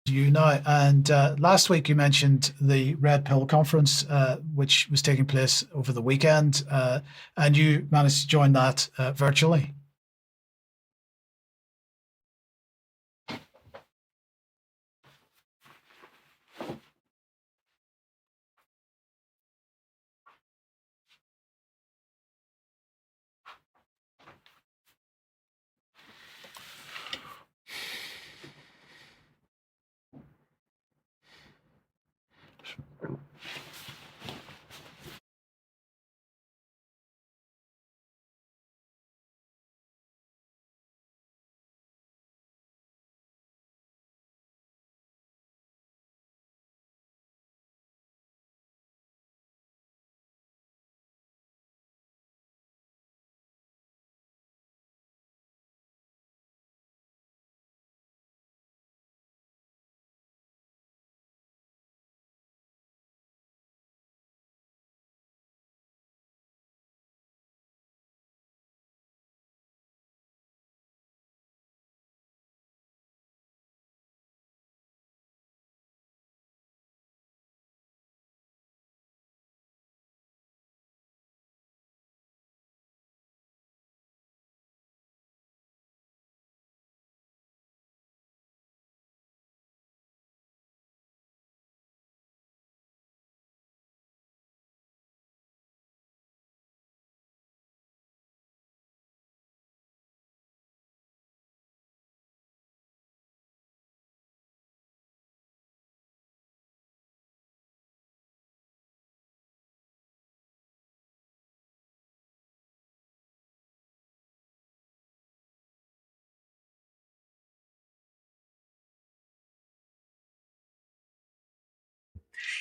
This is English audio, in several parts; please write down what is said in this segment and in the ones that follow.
You know. And last week you mentioned the Red Pill conference, which was taking place over the weekend, and you managed to join that virtually.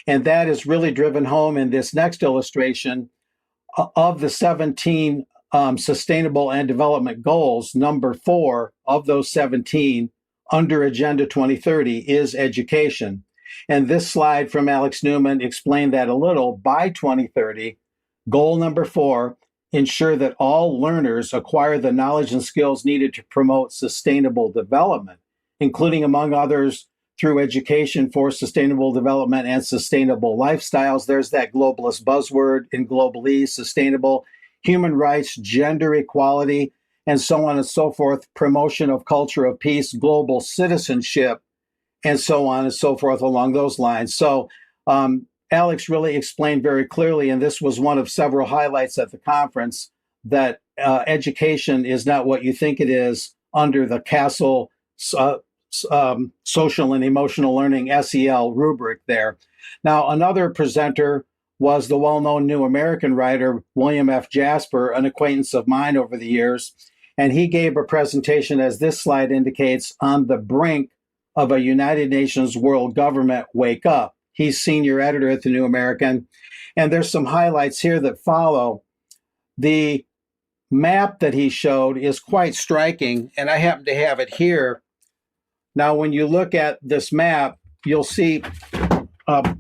And that is really driven home in this next illustration of the 17 sustainable and development goals. Number 4 of those 17 under Agenda 2030 is education. And this slide from Alex Newman explained that a little. By 2030, goal number 4, ensure that all learners acquire the knowledge and skills needed to promote sustainable development, including, among others, through education for sustainable development and sustainable lifestyles. There's that globalist buzzword in globalese, sustainable, human rights, gender equality, and so on and so forth, promotion of culture of peace, global citizenship, and so on and so forth along those lines. So Alex really explained very clearly, and this was one of several highlights at the conference, that education is not what you think it is under the Castle social and emotional learning SEL rubric there. Now, another presenter was the well-known New American writer, William F. Jasper, an acquaintance of mine over the years. And he gave a presentation, as this slide indicates, on the brink of a United Nations world government wake up. He's senior editor at the New American. And there's some highlights here that follow. The map that he showed is quite striking, and I happen to have it here. Now, when you look at this map, you'll see,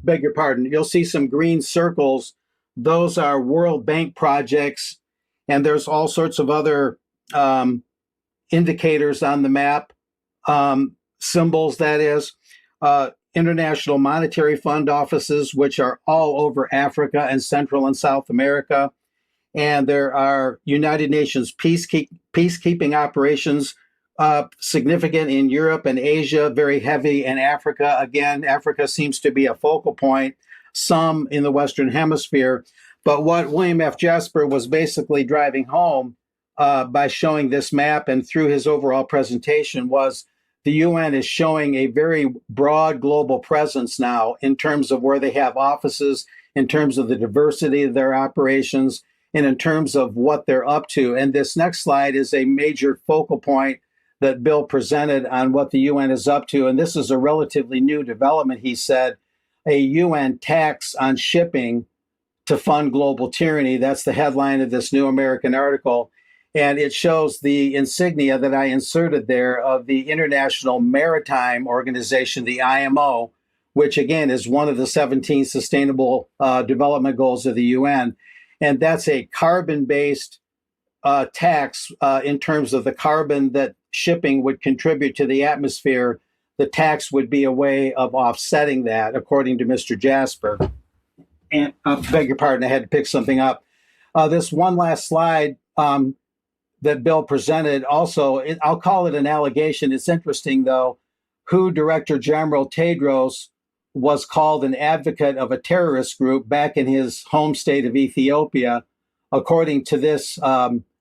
beg your pardon, you'll see some green circles. Those are World Bank projects, and there's all sorts of other indicators on the map, symbols, that is. International Monetary Fund offices, which are all over Africa and Central and South America. And there are United Nations peacekeeping operations, significant in Europe and Asia, very heavy in Africa. Again, Africa seems to be a focal point, some in the Western Hemisphere. But what William F. Jasper was basically driving home by showing this map and through his overall presentation was the UN is showing a very broad global presence now in terms of where they have offices, in terms of the diversity of their operations, and in terms of what they're up to. And this next slide is a major focal point that Bill presented on what the UN is up to. And this is a relatively new development, he said, a UN tax on shipping to fund global tyranny. That's the headline of this New American article. And it shows the insignia that I inserted there of the International Maritime Organization, the IMO, which again is one of the 17 Sustainable Development Goals of the UN. And that's a carbon-based tax in terms of the carbon that shipping would contribute to the atmosphere the tax would be a way of offsetting that, according to Mr. Jasper. And beg your pardon, I had to pick something up. This one last slide that Bill presented also, I'll call it an allegation. It's interesting, though, who Director General Tedros was called an advocate of a terrorist group back in his home state of Ethiopia, according to this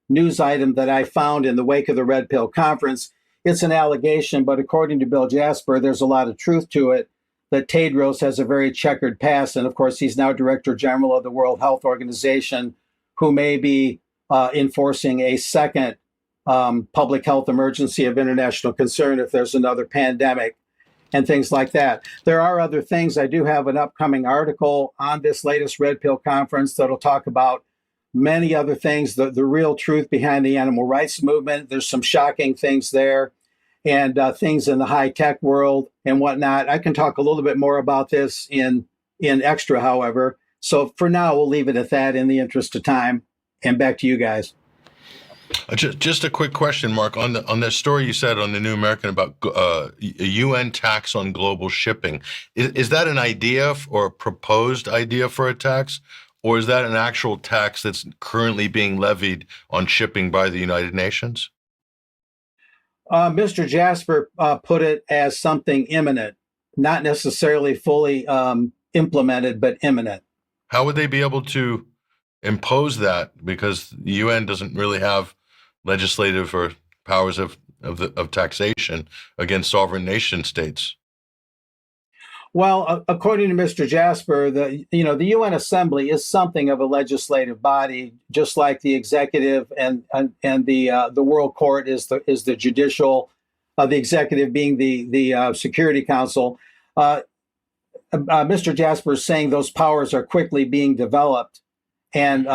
news item that I found in the wake of the Red Pill Conference. It's an allegation, but according to Bill Jasper, there's a lot of truth to it, that Tedros has a very checkered past. And of course, he's now Director General of the World Health Organization, who may be enforcing a second public health emergency of international concern if there's another pandemic and things like that. There are other things. I do have an upcoming article on this latest Red Pill Conference that'll talk about many other things, the real truth behind the animal rights movement. There's some shocking things there, and things in the high-tech world and whatnot. I can talk a little bit more about this in extra, however. So for now, we'll leave it at that in the interest of time. And back to you guys. Just a quick question, Mark, on that story you said on the New American about a UN tax on global shipping. Is that an idea or a proposed idea for a tax, or is that an actual tax that's currently being levied on shipping by the United Nations? Mr. Jasper put it as something imminent, not necessarily fully implemented, but imminent. How would they be able to impose that? Because the UN doesn't really have legislative or powers of taxation against sovereign nation states. Well, according to Mr. Jasper, the UN Assembly is something of a legislative body, just like the executive and the World Court is the judicial, the executive being the Security Council. Mr. Jasper is saying those powers are quickly being developed and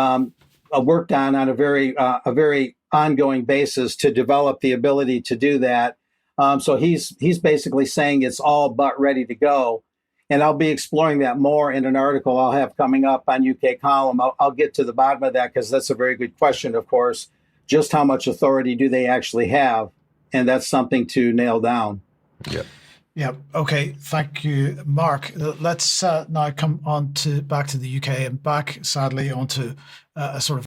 worked on a very ongoing basis to develop the ability to do that. So he's basically saying it's all but ready to go. And I'll be exploring that more in an article I'll have coming up on UK Column. I'll get to the bottom of that, because that's a very good question, of course. Just how much authority do they actually have? And that's something to nail down. Yeah. Yeah. Okay. Thank you, Mark. Let's now come on back to the UK and back, sadly, onto a sort of